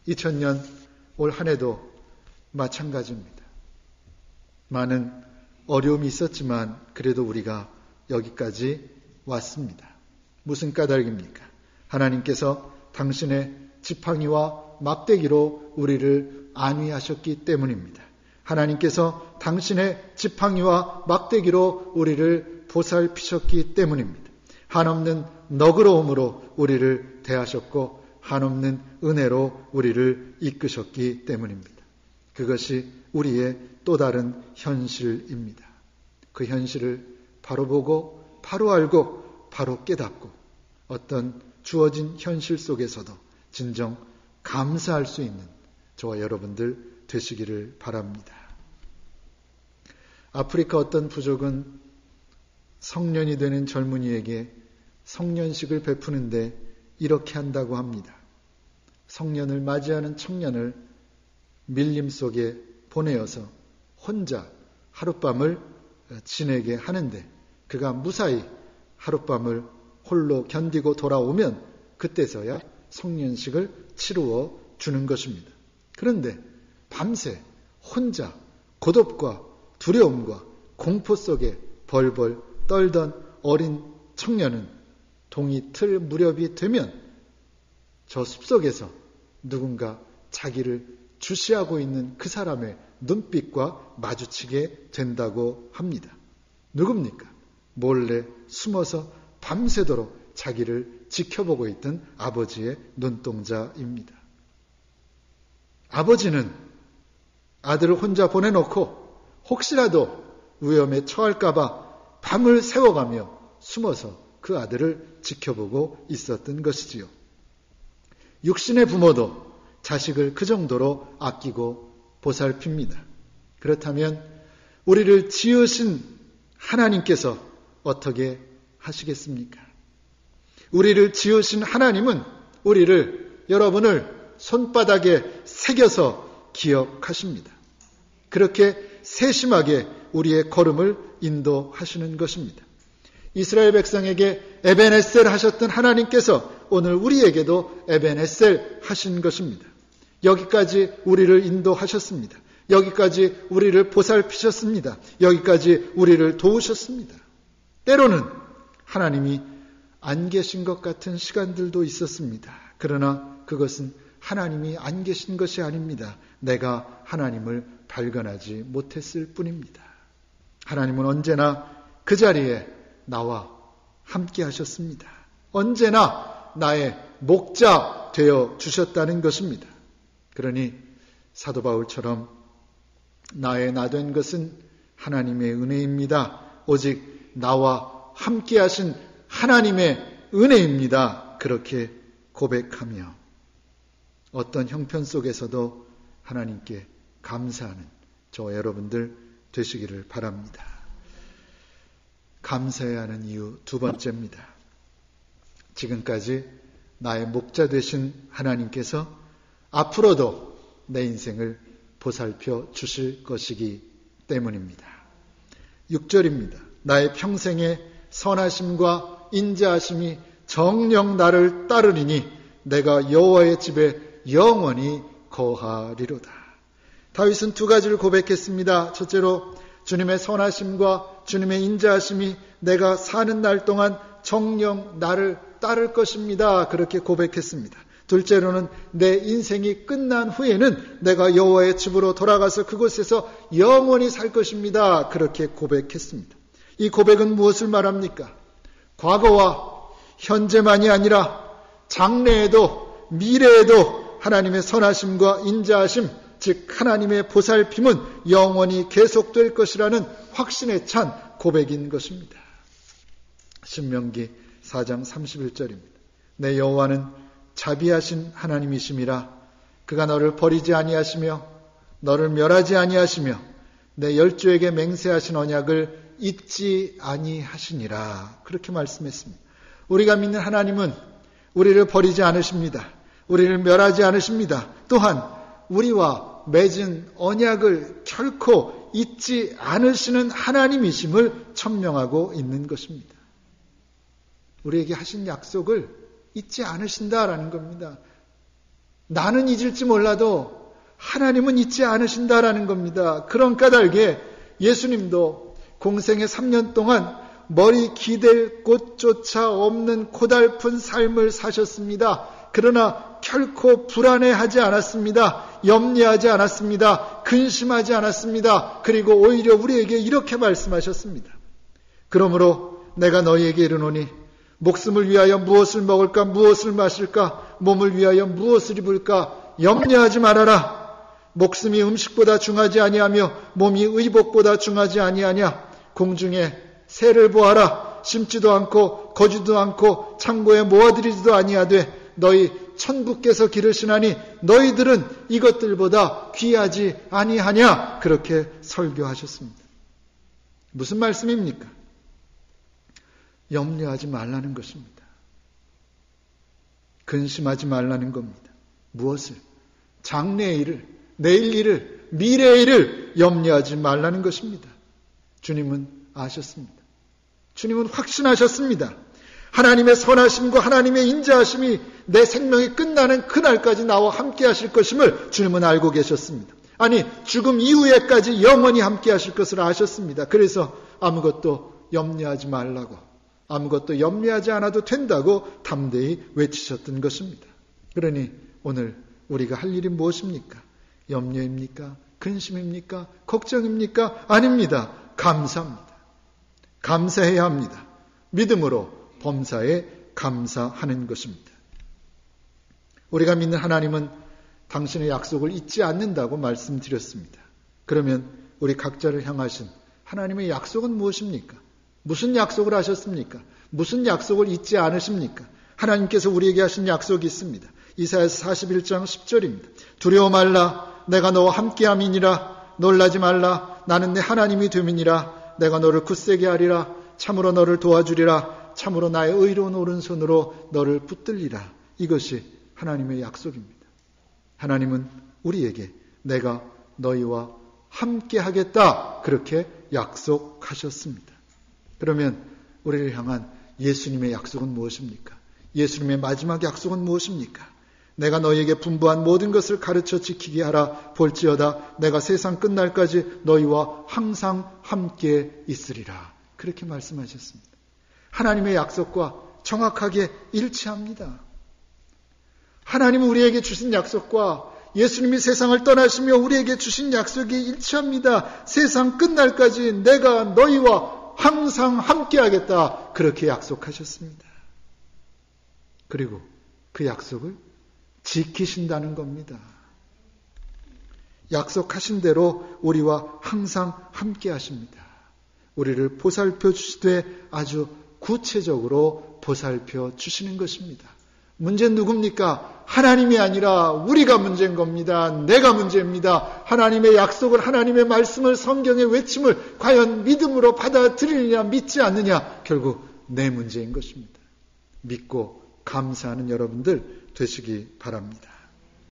2000년 올 한 해도 마찬가지입니다. 많은 어려움이 있었지만 그래도 우리가 여기까지 왔습니다. 무슨 까닭입니까? 하나님께서 당신의 지팡이와 막대기로 우리를 안위하셨기 때문입니다. 하나님께서 당신의 지팡이와 막대기로 우리를 보살피셨기 때문입니다. 한없는 너그러움으로 우리를 대하셨고 한없는 은혜로 우리를 이끄셨기 때문입니다. 그것이 우리의 또 다른 현실입니다. 그 현실을 바로 보고 바로 알고 바로 깨닫고 어떤 주어진 현실 속에서도 진정 감사할 수 있는 저와 여러분들 되시기를 바랍니다. 아프리카 어떤 부족은 성년이 되는 젊은이에게 성년식을 베푸는데 이렇게 한다고 합니다. 성년을 맞이하는 청년을 밀림 속에 보내어서 혼자 하룻밤을 지내게 하는데 그가 무사히 하룻밤을 홀로 견디고 돌아오면 그때서야 성년식을 치루어 주는 것입니다. 그런데 밤새 혼자 고독과 두려움과 공포 속에 벌벌 떨던 어린 청년은 동이 틀 무렵이 되면 저 숲속에서 누군가 자기를 주시하고 있는 그 사람의 눈빛과 마주치게 된다고 합니다. 누굽니까? 몰래 숨어서 밤새도록 자기를 지켜보고 있던 아버지의 눈동자입니다. 아버지는 아들을 혼자 보내놓고 혹시라도 위험에 처할까봐 밤을 새워가며 숨어서 그 아들을 지켜보고 있었던 것이지요. 육신의 부모도 자식을 그 정도로 아끼고 보살핍니다. 그렇다면 우리를 지으신 하나님께서 어떻게 하시겠습니까? 우리를 지으신 하나님은 우리를, 여러분을 손바닥에 새겨서 기억하십니다. 그렇게 세심하게 우리의 걸음을 인도하시는 것입니다. 이스라엘 백성에게 에벤에셀 하셨던 하나님께서 오늘 우리에게도 에벤에셀 하신 것입니다. 여기까지 우리를 인도하셨습니다. 여기까지 우리를 보살피셨습니다. 여기까지 우리를 도우셨습니다. 때로는 하나님이 안 계신 것 같은 시간들도 있었습니다. 그러나 그것은 하나님이 안 계신 것이 아닙니다. 내가 하나님을 발견하지 못했을 뿐입니다. 하나님은 언제나 그 자리에 나와 함께 하셨습니다. 언제나 나의 목자 되어 주셨다는 것입니다. 그러니 사도 바울처럼 나의 나 된 것은 하나님의 은혜입니다. 오직 나와 함께 하신 하나님의 은혜입니다. 그렇게 고백하며 어떤 형편 속에서도 하나님께 감사하는 저와 여러분들 되시기를 바랍니다. 감사해야 하는 이유 두 번째입니다. 지금까지 나의 목자 되신 하나님께서 앞으로도 내 인생을 보살펴 주실 것이기 때문입니다. 6절입니다. 나의 평생의 선하심과 인자하심이 정녕 나를 따르리니 내가 여호와의 집에 영원히 거하리로다. 다윗은 두 가지를 고백했습니다. 첫째로 주님의 선하심과 주님의 인자하심이 내가 사는 날 동안 정녕 나를 따를 것입니다. 그렇게 고백했습니다. 둘째로는 내 인생이 끝난 후에는 내가 여호와의 집으로 돌아가서 그곳에서 영원히 살 것입니다. 그렇게 고백했습니다. 이 고백은 무엇을 말합니까? 과거와 현재만이 아니라 장래에도 미래에도 하나님의 선하심과 인자하심, 즉 하나님의 보살핌은 영원히 계속될 것이라는 확신에 찬 고백인 것입니다. 신명기 4장 31절입니다. 내 여호와는 자비하신 하나님이심이라 그가 너를 버리지 아니하시며 너를 멸하지 아니하시며 내 열조에게 맹세하신 언약을 잊지 아니하시니라. 그렇게 말씀했습니다. 우리가 믿는 하나님은 우리를 버리지 않으십니다. 우리를 멸하지 않으십니다. 또한 우리와 맺은 언약을 결코 잊지 않으시는 하나님이심을 천명하고 있는 것입니다. 우리에게 하신 약속을 잊지 않으신다라는 겁니다. 나는 잊을지 몰라도 하나님은 잊지 않으신다라는 겁니다. 그런 까닭에 예수님도 공생의 3년 동안 머리 기댈 곳조차 없는 고달픈 삶을 사셨습니다. 그러나 결코 불안해하지 않았습니다. 염려하지 않았습니다. 근심하지 않았습니다. 그리고 오히려 우리에게 이렇게 말씀하셨습니다. 그러므로 내가 너희에게 이르노니 목숨을 위하여 무엇을 먹을까 무엇을 마실까 몸을 위하여 무엇을 입을까 염려하지 말아라. 목숨이 음식보다 중하지 아니하며 몸이 의복보다 중하지 아니하냐. 공중에 새를 보아라. 심지도 않고 거주도 않고 창고에 모아들이지도 아니하되 너희 천부께서 기르시나니 너희들은 이것들보다 귀하지 아니하냐. 그렇게 설교하셨습니다. 무슨 말씀입니까? 염려하지 말라는 것입니다. 근심하지 말라는 겁니다. 무엇을? 장래의 일을, 내일 일을, 미래의 일을 염려하지 말라는 것입니다. 주님은 아셨습니다. 주님은 확신하셨습니다. 하나님의 선하심과 하나님의 인자하심이 내 생명이 끝나는 그날까지 나와 함께 하실 것임을 주님은 알고 계셨습니다. 아니, 죽음 이후에까지 영원히 함께 하실 것을 아셨습니다. 그래서 아무것도 염려하지 말라고, 아무것도 염려하지 않아도 된다고 담대히 외치셨던 것입니다. 그러니 오늘 우리가 할 일이 무엇입니까? 염려입니까? 근심입니까? 걱정입니까? 아닙니다. 감사합니다. 감사해야 합니다. 믿음으로 범사에 감사하는 것입니다. 우리가 믿는 하나님은 당신의 약속을 잊지 않는다고 말씀드렸습니다. 그러면 우리 각자를 향하신 하나님의 약속은 무엇입니까? 무슨 약속을 하셨습니까? 무슨 약속을 잊지 않으십니까? 하나님께서 우리에게 하신 약속이 있습니다. 이사야서 41장 10절입니다. 두려워 말라. 내가 너와 함께함이니라. 놀라지 말라. 나는 내 하나님이 됨이니라. 내가 너를 굳세게 하리라. 참으로 너를 도와주리라. 참으로 나의 의로운 오른손으로 너를 붙들리라. 이것이 하나님의 약속입니다. 하나님은 우리에게 내가 너희와 함께 하겠다. 그렇게 약속하셨습니다. 그러면 우리를 향한 예수님의 약속은 무엇입니까? 예수님의 마지막 약속은 무엇입니까? 내가 너희에게 분부한 모든 것을 가르쳐 지키게 하라. 볼지어다 내가 세상 끝날까지 너희와 항상 함께 있으리라. 그렇게 말씀하셨습니다. 하나님의 약속과 정확하게 일치합니다. 하나님은 우리에게 주신 약속과 예수님이 세상을 떠나시며 우리에게 주신 약속이 일치합니다. 세상 끝날까지 내가 너희와 항상 함께하겠다. 그렇게 약속하셨습니다. 그리고 그 약속을 지키신다는 겁니다. 약속하신 대로 우리와 항상 함께하십니다. 우리를 보살펴 주시되 아주 구체적으로 보살펴 주시는 것입니다. 문제는 누굽니까? 하나님이 아니라 우리가 문제인 겁니다. 내가 문제입니다. 하나님의 약속을, 하나님의 말씀을, 성경의 외침을 과연 믿음으로 받아들이느냐 믿지 않느냐, 결국 내 문제인 것입니다. 믿고 감사하는 여러분들 되시기 바랍니다.